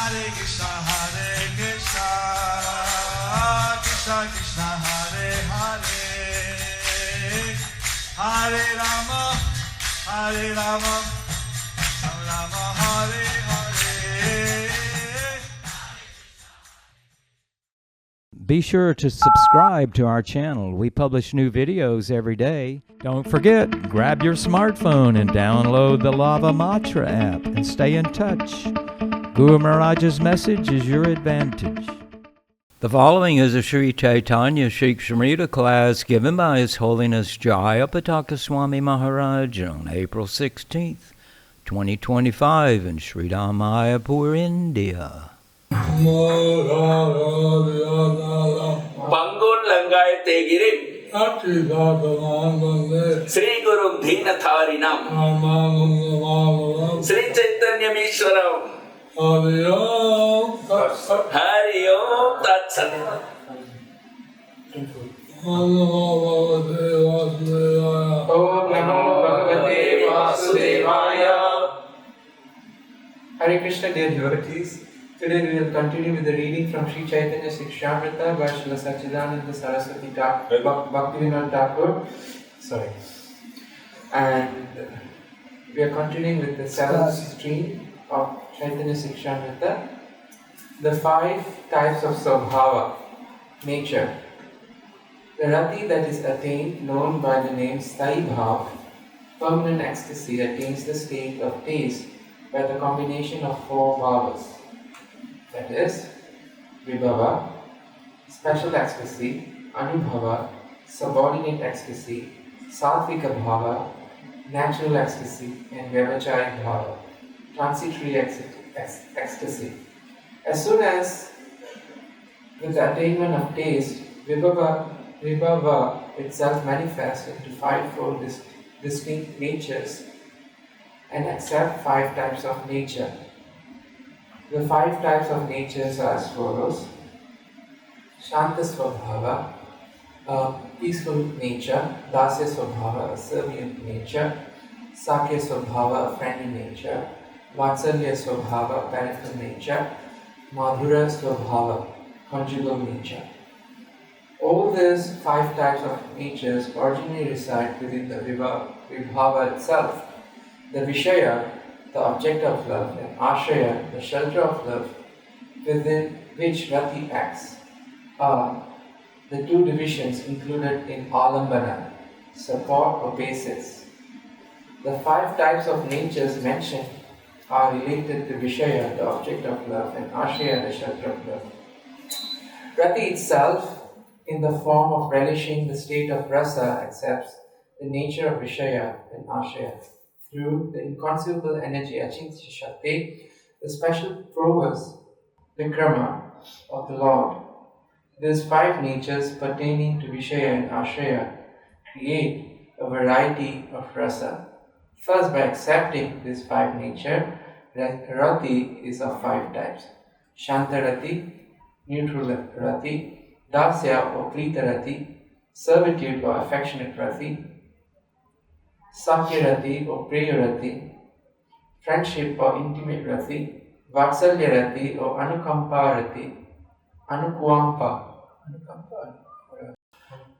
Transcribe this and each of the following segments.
Hare Krishna, Krishna Krishna, Hare Hare, Hare Rama, Rama Rama, Hare Hare. Be sure to subscribe to our channel. We publish new videos every day. Don't forget, grab your smartphone and download the Lava Matra app and stay in touch. Guru Maharaj's message is your advantage. The following is a Śrī Caitanya-śikṣāmṛta class given by His Holiness Jayapataka Swami Maharaj on April 16th, 2025 in Śrī Māyāpur, India. Bangun Langai Tegirim Sri Gurum Dhinatharinam Śrī Caitanya-śikṣāmṛta Hari Om Tat Sat. Om Namo Bhagavate Vasudevaya. Hare Krishna, dear devotees. Today we will continue with the reading from Śrī Caitanya-śikṣāmṛta by Śrīla Sachidananda Saraswati Bhaktivinoda Thakur. And we are continuing with the 7th stream of Caitanya-śikṣāmṛta, the 5 types of Svabhava, nature. The rati that is attained, known by the name Sthayi Bhav, permanent ecstasy, attains the state of taste by the combination of 4 bhavas. That is, Vibhava, special ecstasy, Anubhava, subordinate ecstasy, Sattvika Bhava, natural ecstasy, and Vyavacharic Bhava, transitory ecstasy. As soon as, with the attainment of taste, Vibhava itself manifests into 5-fold distinct natures and accept 5 types of nature. The 5 types of natures are as follows: Shanta Svabhava, a peaceful nature; Dasya Svabhava, a servient nature; Sakya Svabhava, a friendly nature; Vatsalya Svabhava, parental nature; Madhura Svabhava, conjugal nature. All these 5 types of natures originally reside within the Vibhava itself. The Vishaya, the object of love, and Ashraya, the shelter of love, within which Rati acts, are the 2 divisions included in Alambana, support or basis. The 5 types of natures mentioned are related to Vishaya, the object of love, and Ashraya, the shelter of love. Rati itself, in the form of relishing the state of rasa, accepts the nature of Vishaya and Ashraya. Through the inconceivable energy Achintya Shakti, the special prowess, Vikrama, of the Lord, these 5 natures pertaining to Vishaya and Ashraya create a variety of rasa. First, by accepting this 5 nature, Rati is of 5 types: Shanta Rati, neutral Rati; Dasya or Prita Rati, servitude or affectionate Rati; Sakya Rati or Priya Rati, friendship or intimate Rati; Vatsalya Rati or Anukampa Rati,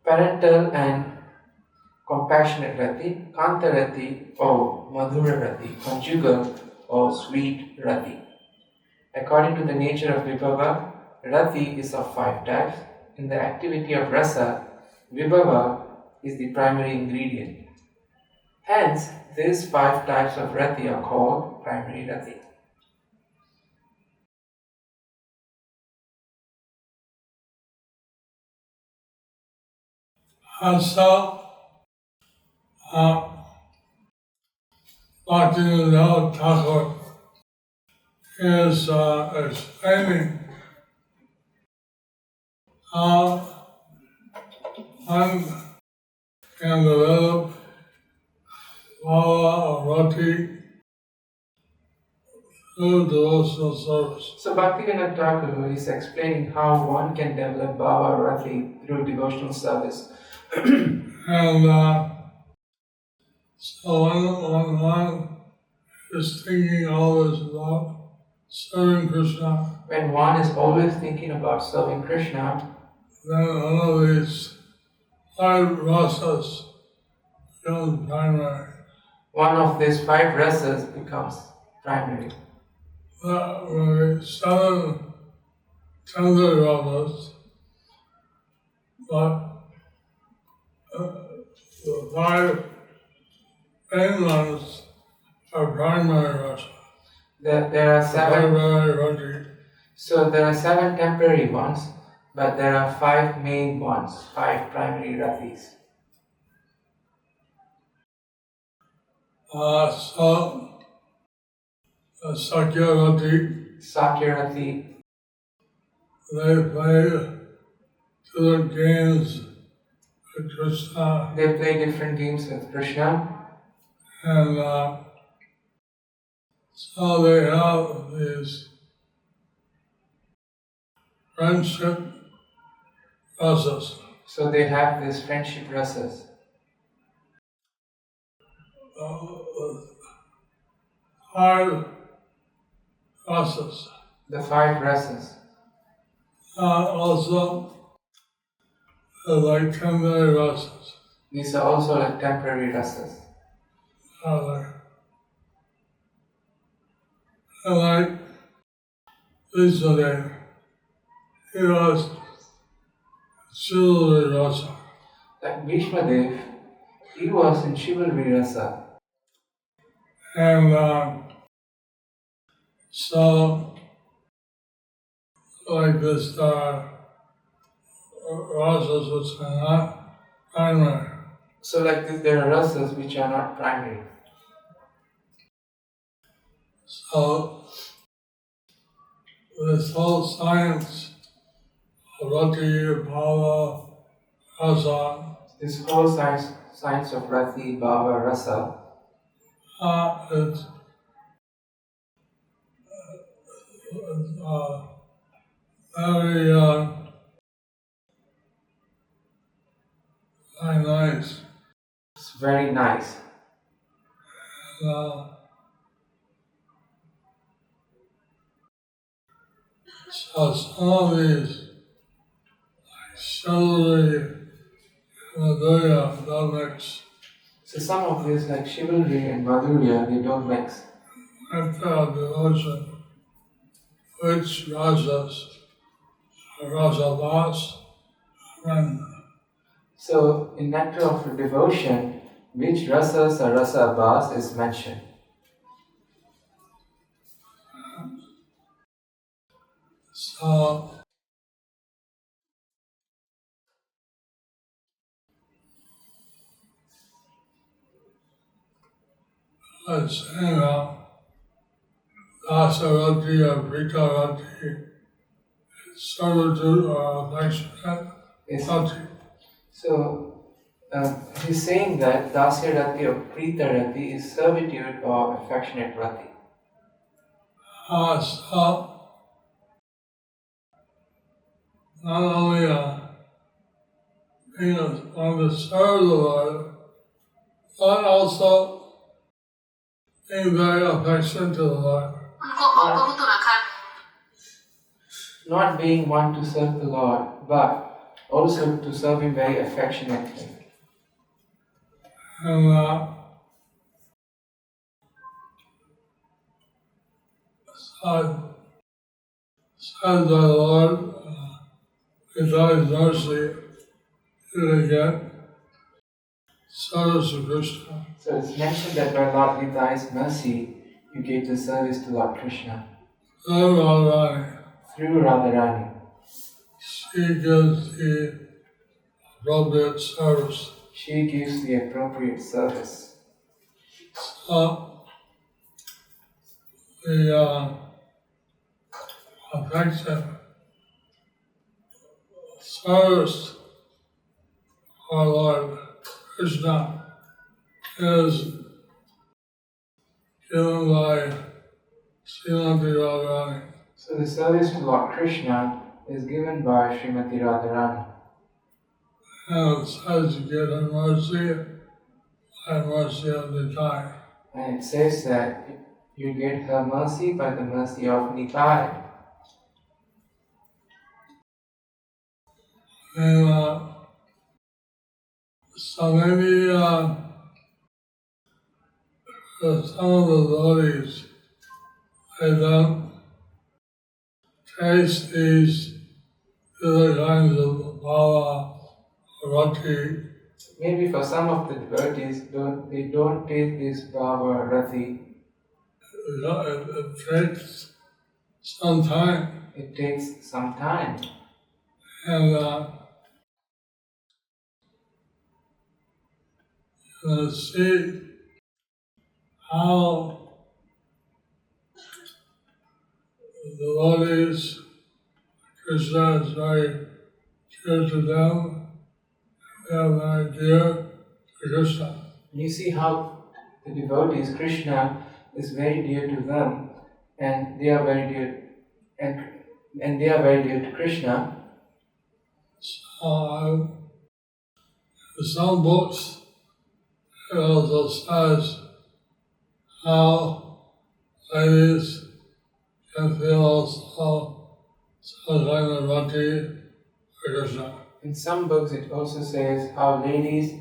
parental and compassionate Rati; Kanta Rati or Madhura Rati, conjugal or sweet Rati. According to the nature of Vibhava, Rati is of 5 types. In the activity of rasa, Vibhava is the primary ingredient. Hence, these 5 types of Rati are called primary Rati. Also, Bhaktivinoda Thakur is explaining how one can develop bhava or rati through devotional service. So Bhaktivinoda Thakur is explaining how one can develop bhava or rati through devotional service. And so when one is thinking always about serving Krishna, when one is always thinking about serving Krishna, then all of these five rasas become primary. one of these five rasas becomes primary. There were seven tender rasas, but the five main ones are primary rasa. There are seven. Primary rati. So there are seven temporary ones, but there are five main ones, five primary ratis. So Sakya rati, Sakyarati, they play to the games with Krishna, they play different games with Krishna, and so they have these friendship rasas. so they have these friendship rasas. Five rasas. The five rasas. Also, like temporary rasas. These are also like temporary rasas. And like this today, he was chivalry rasa. Like Bhishma Dev, he was in chivalry rasa. And so, like this, rasas which are not primary. So like this, there are rasas which are not primary. So, this whole science of rati, bhava, rasa, This whole science of rati, bhava, rasa, it's very, very nice. it's very nice. So some of these, like chivalry and madhurya, don't mix. So some of these like chivalry and madhurya, they don't mix. Nectar of devotion, which rasas are rasavas, and So in nectar of devotion, which rasas or rasa abhas is mentioned. so let's say dasarati or pritarati, servitude or affectionate Yes. rati. So he's saying that dasya rati or prita rati is servitude or affectionate rati. So not only being on the serve the Lord, but also being very affectionate to the Lord. Not being one to serve the Lord, but also to serve Him very affectionately. And so said the Lord, with His mercy, to get service to Krishna. So it's mentioned that by Lord Gita's mercy, you gave the service to Lord Krishna Through Radharani, through Radharani. she gives the appropriate service. She gives the appropriate service. So the affection, service our Lord Krishna is given by Srimati Radharani. So the service to Lord Krishna is given by Srimati Radharani. And it says you get her mercy of the time. And it says that You get her mercy by the mercy of Nitai. And so maybe for some of the devotees, they don't taste these other kinds of bhava, rati. Maybe for some of the devotees, they don't taste this bhava rati. It takes some time. It takes some time. And see how the devotees, Krishna is very dear to them, they are very dear to Krishna. You see how the devotees, Krishna, is very dear to them, and they are very dear, and they are very dear to Krishna. So, in some books, it also says how ladies can feel also some kind of rati for Krishna. In some books, it also says how ladies,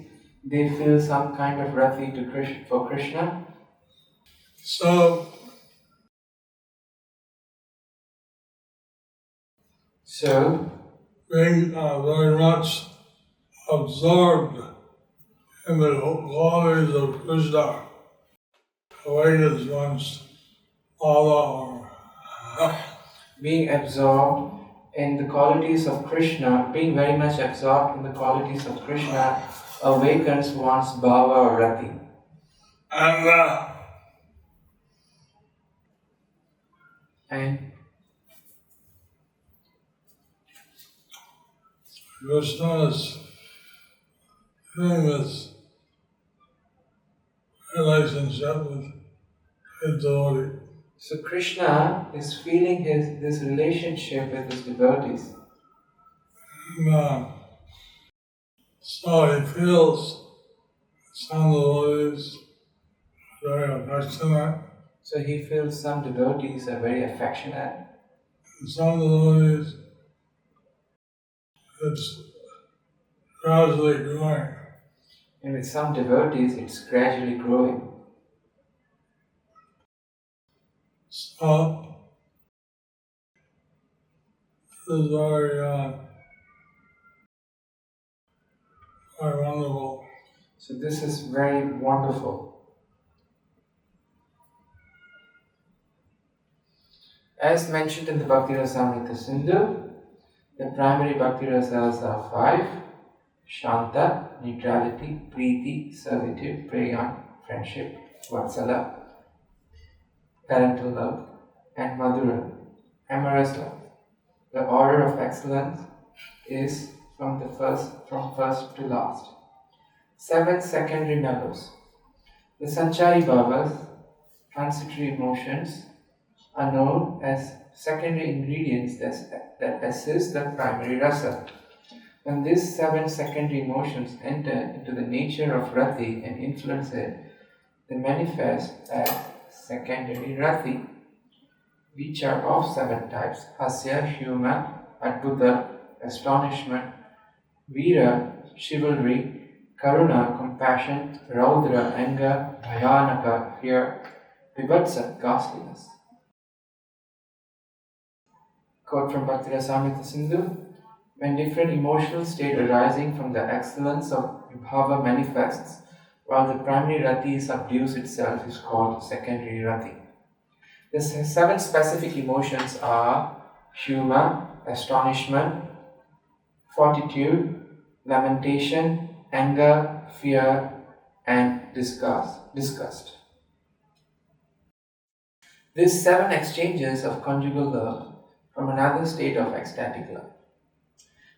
they feel some kind of rati to Krishna, for Krishna. So being very much absorbed in the qualities of Krishna awakens one's bhava or being absorbed in the qualities of Krishna, being very much absorbed in the qualities of Krishna, awakens one's bhava or rati. And Krishna is feeling this relationship with his devotee. so Krishna is feeling this relationship with his devotees. And so he feels some devotees very affectionate, So he feels some devotees are very affectionate, and some devotees it's gradually growing. and with some devotees it's gradually growing. So this is very wonderful. So this is very wonderful. As mentioned in the Bhakti Rasamrita Sindhu, the primary Bhakti Rasas are 5: Shanta, neutrality; Preeti, servitude; Preyan, friendship; Vatsala, parental love; and Madhura, amorous love. The order of excellence is from first to last. 7 secondary mellows. The Sanchari Bhavas, transitory emotions, are known as secondary ingredients that assist the primary rasa. When these 7 secondary emotions enter into the nature of rati and influence it, they manifest as secondary rati, which are of 7 types: hasya, humor; adbhuta, astonishment; veera, chivalry; karuna, compassion; raudra, anger; bhayanaka, fear; vibhatsa, ghastliness. Quote from Bhakti Rasamrita Sindhu: when different emotional state arising from the excellence of vibhava manifests, while the primary rati subdues itself, is called secondary rati. The 7 specific emotions are humor, astonishment, fortitude, lamentation, anger, fear, and disgust. These 7 exchanges of conjugal love from another state of ecstatic love.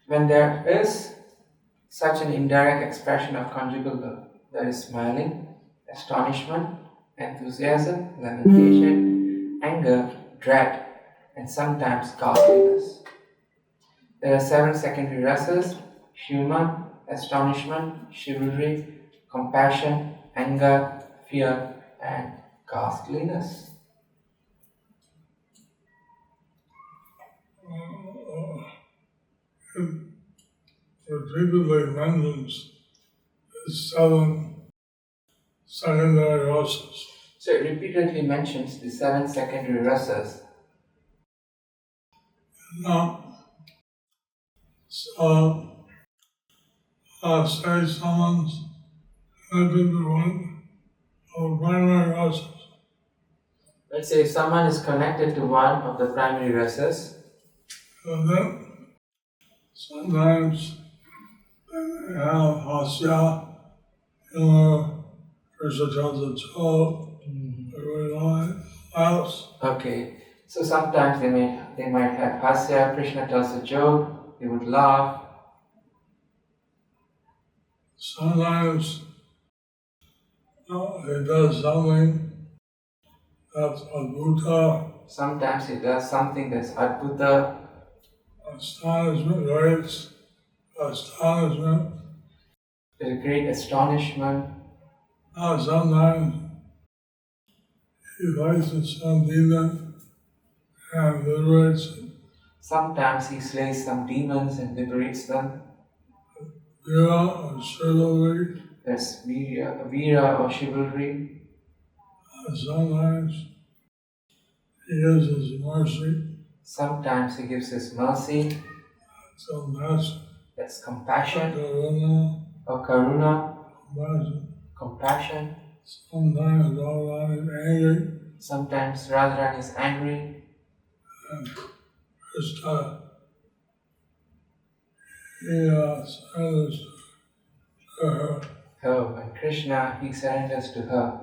When there is such an indirect expression of conjugal love, there is smiling, astonishment, enthusiasm, lamentation, anger, dread, and sometimes ghastliness. There are 7 secondary rasas: humor, astonishment, chivalry, compassion, anger, fear, and ghastliness. repeatedly mentions the 7 secondary rasas. So it repeatedly mentions the 7 secondary rasas. Say someone's connected to one of the primary rasas. Let's say if someone is connected to one of the primary rasas, And then sometimes they have hasya, humor, Krishna tells a joke, everyone laughs. okay. So sometimes they might have hasya, Krishna tells a joke, they would laugh. Sometimes he does something that's adbhuta, Sometimes he does something that's adbhuta, astonishment, great astonishment. there's a great astonishment. Sometimes he fights some demon and liberates it. Sometimes he slays some demons and liberates them. Vira or chivalry. That's Vira or chivalry. Sometimes he gives his mercy. Sometimes he gives his mercy. That's compassion Karuna, or karuna, compassion. compassion. Sometimes Radharani is angry. Sometimes Radharani is angry. And Krishna, he surrenders to her. Oh, and Krishna, he surrenders to her.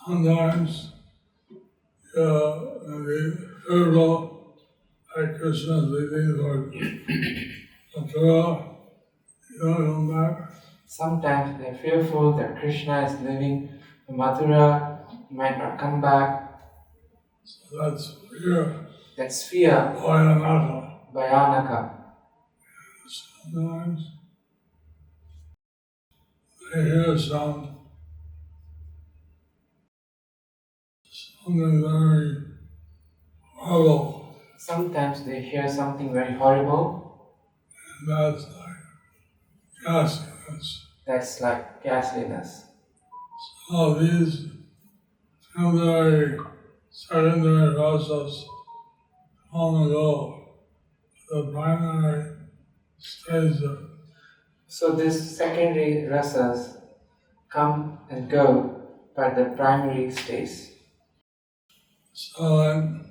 Sometimes the fearful that Krishna is leaving Lord Mathura, he don't come back. Sometimes they're fearful that Krishna is leaving Mathura, he might not come back. So that's fear. That's fear, Bhayanaka. Bhayanaka. Sometimes they hear something very horrible, Sometimes they hear something very horrible. and that's like ghastliness. That's like ghastliness. So these temporary secondary rasas come and go. The primary stays there. So these secondary rasas come and go, but the primary stays. So then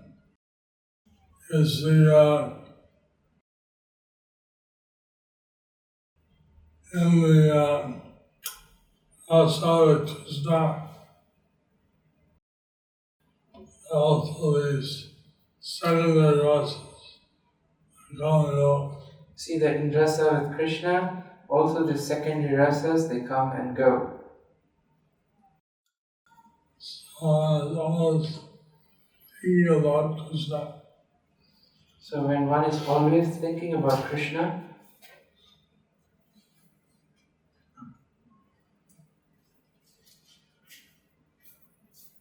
you see in the rasa which is not also these secondary rasas come and go. See that in rasa with Krishna, also the secondary rasas, they come and go. So it's almost thinking about Krishna. So when one is always thinking about Krishna,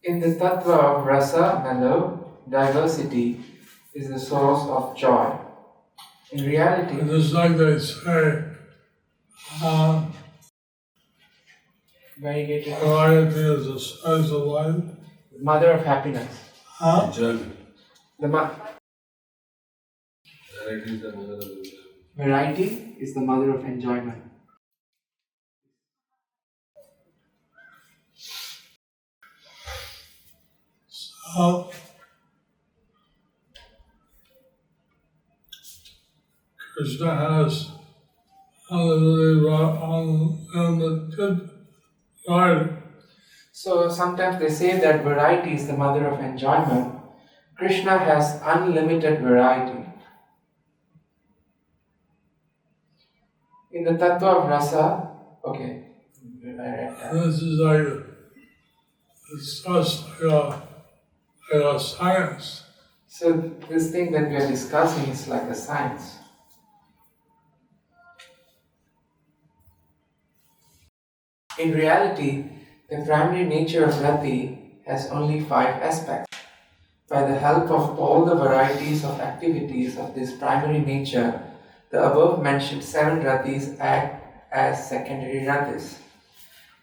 in the tattva of rasa, mellow, diversity is the source of joy. In reality, And just like they say, variegated, variety is the spice of life. mother of happiness. Enjoyment. The Variety is the mother variety is the mother of enjoyment. of enjoyment. So, Krishna has unlimited variety. So sometimes they say that variety is the mother of enjoyment. Krishna has unlimited variety. In the tattva of rasa, okay, I read that. This is like, it's just like a science. So this thing that we are discussing is like a science. In reality, the primary nature of rati has only 5 aspects. By the help of all the varieties of activities of this primary nature, the above mentioned 7 ratis act as secondary ratis.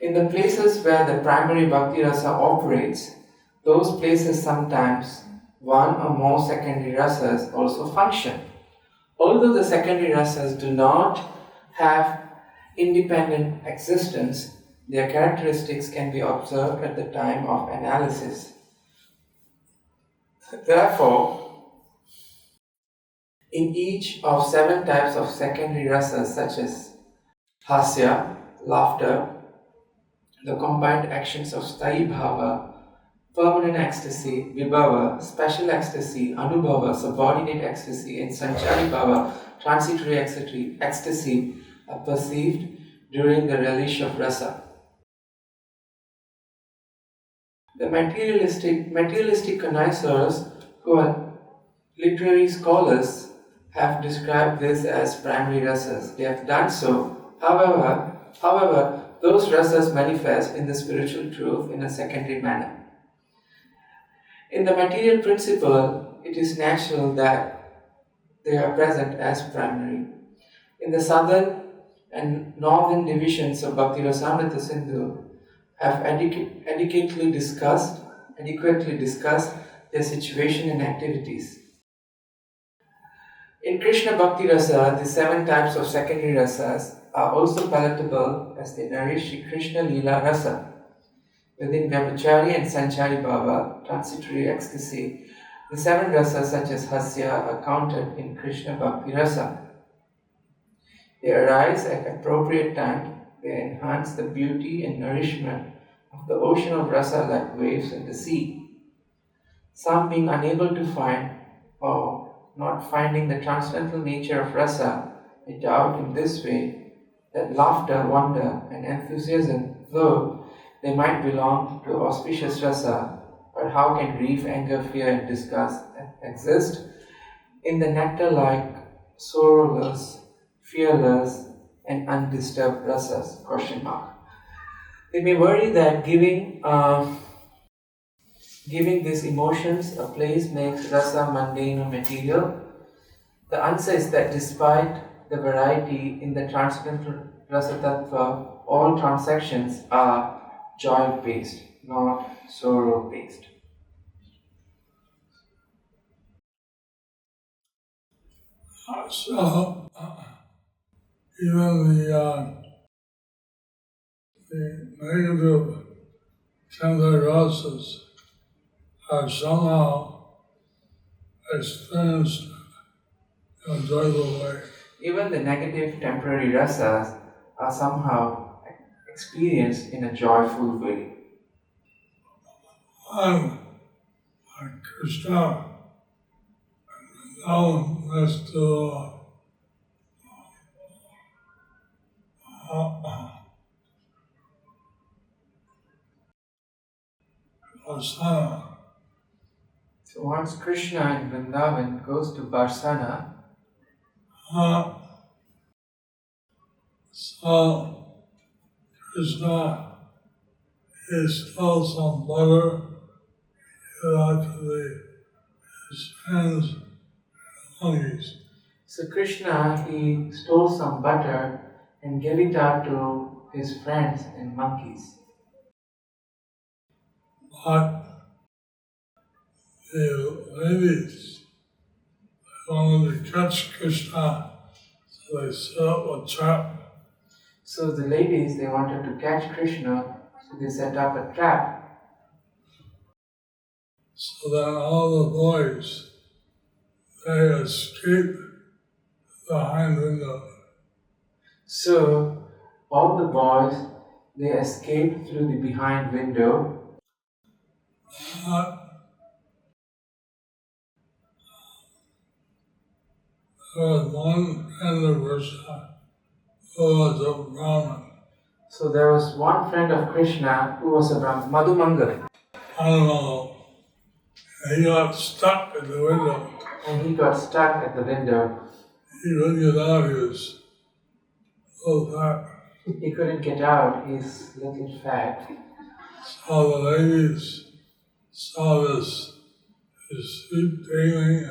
In the places where the primary bhakti rasa operates, those places sometimes one or more secondary rasas also function. Although the secondary rasas do not have independent existence, their characteristics can be observed at the time of analysis. Therefore, in each of 7 types of secondary rasas such as hasya, laughter, the combined actions of sthayi bhava, permanent ecstasy, vibhava, special ecstasy, anubhava, subordinate ecstasy, and sanchari bhava, transitory ecstasy, are perceived during the relish of rasa. The materialistic connoisseurs, who are literary scholars, have described this as primary rasas. They have done so. However, those rasas manifest in the spiritual truth in a secondary manner. In the material principle, it is natural that they are present as primary. In the southern and northern divisions of Bhakti Rasamrita Sindhu have adequately discussed their situation and activities. In Krishna Bhakti Rasa, the 7 types of secondary rasas are also palatable as they nourish Shri Krishna Leela Rasa. Within Vyabhachari and Sanchari Bhava, transitory ecstasy, the 7 rasas such as Hasya are counted in Krishna Bhakti Rasa. They arise at appropriate time, they enhance the beauty and nourishment of the ocean of rasa like waves in the sea. Some being unable to find or not finding the transcendental nature of rasa, they doubt in this way that laughter, wonder and enthusiasm, though they might belong to auspicious rasa, but how can grief, anger, fear and disgust exist in the nectar-like, sorrowless, fearless and undisturbed rasas? ? They may worry that giving these emotions a place makes rasa mundane or material. The answer is that despite the variety in the transcendental rasa tattva, all transactions are joy-based, not sorrow-based. So, even the negative temporary rasas are somehow experienced in a joyful way. Even the negative temporary rasas are somehow experienced in a joyful way. And Krishna known as to Barsana. So once Krishna in Vrindavan goes to Barsana, so Krishna stole some butter, actually his friends and monkeys. So Krishna, he stole some butter and gave it out to his friends and monkeys. But the ladies wanted to catch Krishna, so they set up a trap. So the ladies, they wanted to catch Krishna, so they set up a trap. So then all the boys, they escaped behind window. So all the boys, they escaped through the behind window. There was one friend of Krishna who was a Brahmin. So there was one friend of Krishna who was a Brahmin, Madhumangal. I don't know. He got stuck at the window. And he got stuck at the window. He couldn't get out, he was so fat. He couldn't get out, he's little fat. So the ladies saw this his feet tingling,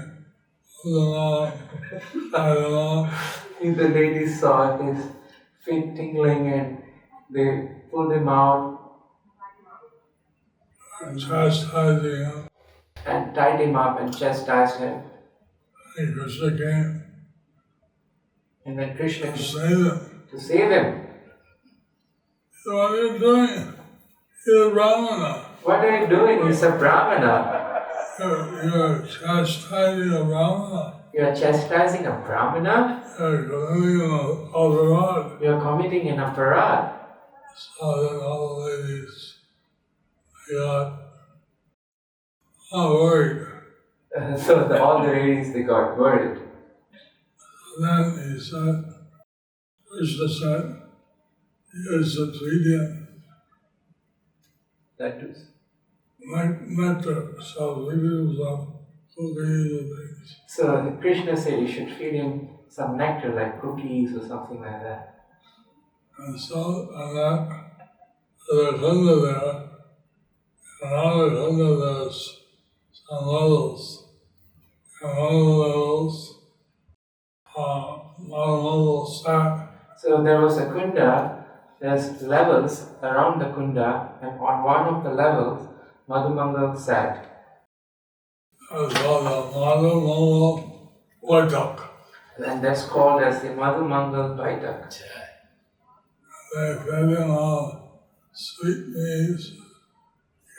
along, along. The ladies saw his feet tingling and they pulled him out and chastising him. and tied him up and chastised him. And Krishna came And then Krishna to came save him. to save him. So what are you doing? You're a Brahmana. What are you doing? He's a Brahmana. You're chastising a Brahmana. You are chastising a Brahmana. You're committing an aparad. You are committing an aparad. So then all the ladies, they got worried. So all the ladies, they got worried. And then he said, Krishna said, here's the medium. That is. Nectar, so we do some cookies and things. So Krishna said you should feed him some nectar like cookies or something like that. And so, and that, there's under there, and on it under there's some levels. And one of the levels, one level sat. So there was a kunda, there's levels around the kunda, and on one of the levels, Madhumangal sat. It's called the Māyāpur Vaitak. And that's called as the Madhumangal Baitak. They fed him all sweetmeats,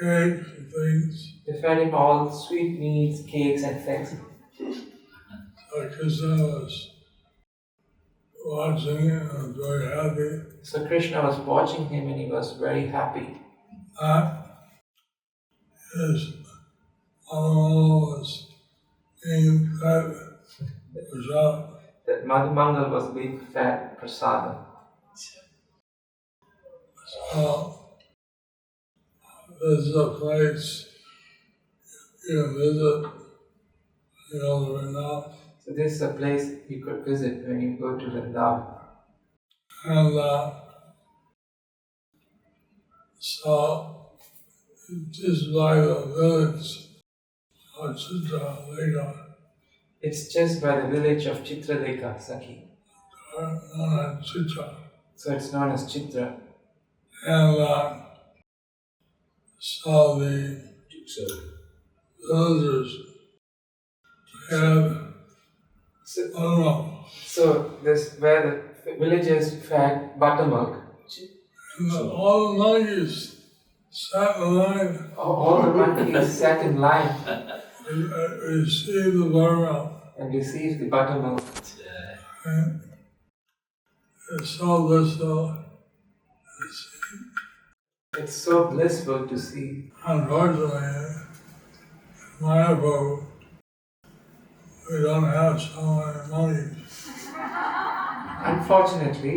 cakes and things. They fed him all sweetmeats, cakes and things. So Krishna was watching it and was very happy. So Krishna was watching him and he was very happy. His animal was being fed prasad. That Madhumangal was being fed prasada. So this is a place you can visit, you know, the Vrindavan. So this is a place you could visit when you go to Vrindavan. And so just by the village of Chitraleka, It's just by the village of Chitraleka, Sakhi. known as Chitra. So it's known as Chitra. And so the villagers had, So this where the villagers fed buttermilk. and all the monkeys sat in line All the monkeys sat in line and received the buttermilk. and received the buttermilk. And it's so blissful. It's so blissful to see. Unfortunately, in Māyāpur, we don't have so many monkeys. Unfortunately,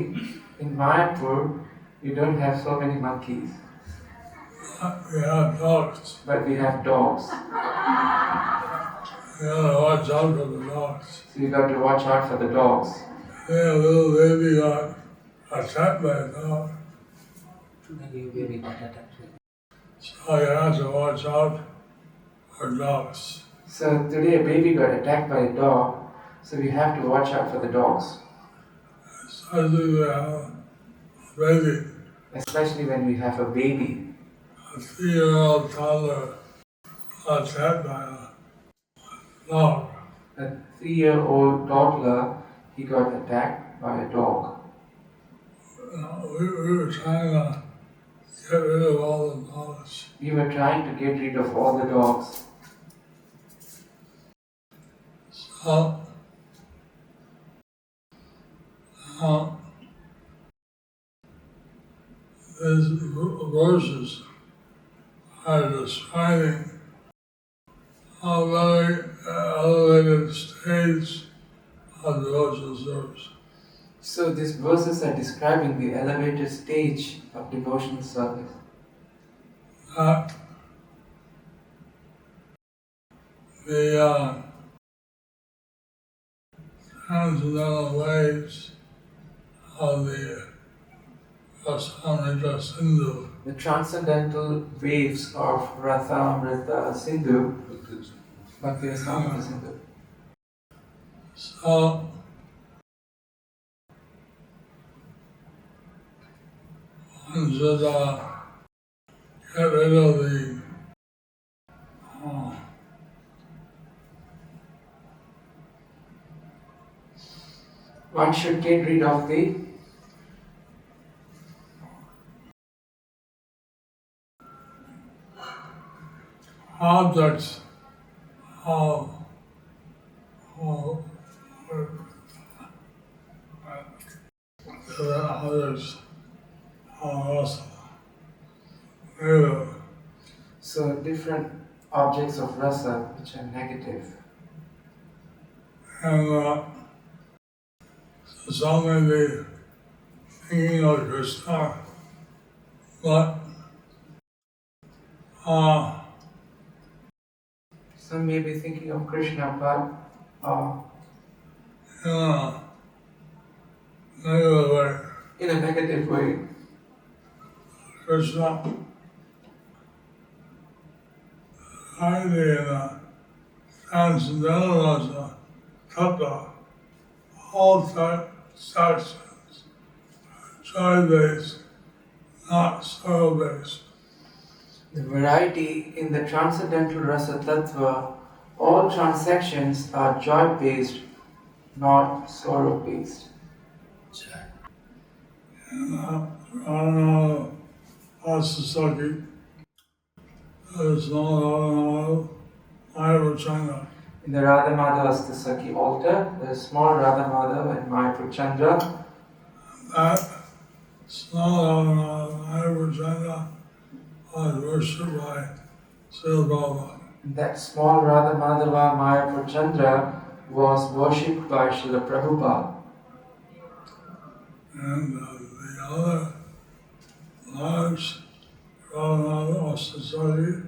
in Māyāpur, we don't have so many monkeys, We have dogs. but we have dogs. You gotta watch out for the dogs. So you got to watch out for the dogs. Yeah, a little baby got attacked by a dog. So you have to watch out for dogs. So today a baby got attacked by a dog, so we have to watch out for the dogs, Especially they have a baby, especially when we have a baby. a 3-year-old toddler got attacked by a dog. A 3-year-old toddler, he got attacked by a dog. We were trying to get rid of all the dogs. We were trying to get rid of all the dogs. So, these verses are describing a very elevated stage of devotional service. So these verses are describing the elevated stage of devotional service. The transcendental waves of the Rasamrita Sindhu The transcendental waves of Rasamrita Sindhu Bhakti Rasamrita Sindhu. So, one should get rid of the one should get rid of the objects of others also. so different objects of rasa which are negative. And so some may be thinking of Krishna, but Some may be thinking of Krishna, but in a negative way. Krishna, the transcendental rasa, tattva, all sections, joy-based, not sorrow-based. The variety in the transcendental rasa tattva, all transactions are joy-based, not sorrow-based. And Asasaki, there's no Māyāpur Chandra. In the Radha Madhava Astasaki altar, there is small Radha Madhava and Māyāpur Chandra. That small Māyāpur Chandra was worshipped by Srila Prabhupada. That small Radha Madhava Māyāpur Chandra was worshipped by Srila Prabhupada. And the other large Radha Madhava Astasaki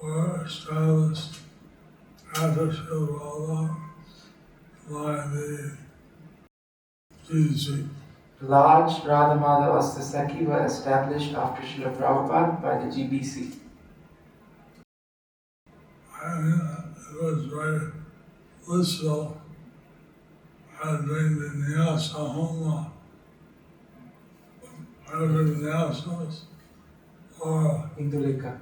were established after Srila Prabhupada by the GBC. Large Radha Madhava Astasaki were established after Srila Prabhupada by the GBC. And it was very blissful having the Nyasa Homa, having the Nyasas, or Induleka.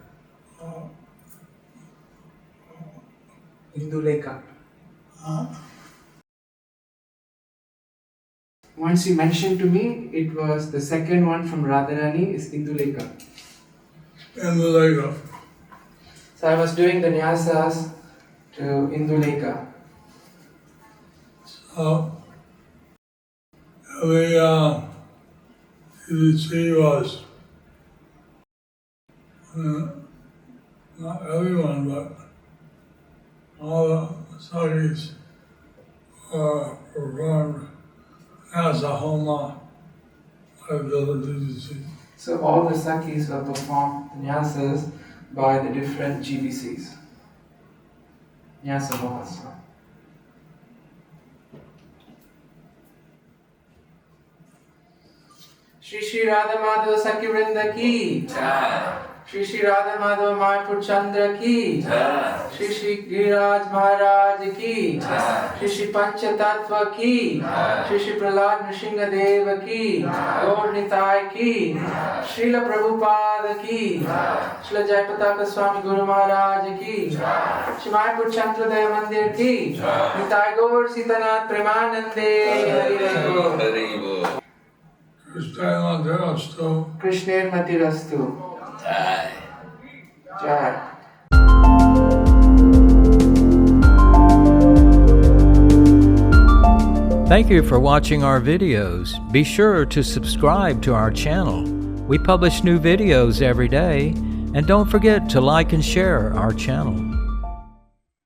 Induleka. Once you mentioned to me, it was the second one from Radharani is Induleka. in the Lego. So I was doing the nyasas to Induleka. So, the GBC was, not everyone, but all the Sakis were performed as a Homa by the GBC. So all the sakis were performed the nyasas by the different GBCs. Nyasa Mahasana. Shri Radha Madhava Saki Vrinda ki Shri Radha Madhava Māyāpur Chandra ki Shri Giriraj Maharaj ki Shri Pancha Tattva ki Shri Prahlad Nrsimha Deva ki Gaur Nitai ki Srila Prabhupada ki Srila Jayapataka Swami Guru Maharaj ki Shri Māyāpur Chandra Daya Mandir ki Nitai Gaur Sitanath Premanande Hari Bol. Krishna Matirastu. Jai. Thank you for watching our videos. Be sure to subscribe to our channel. We publish new videos every day. And don't forget to like and share our channel.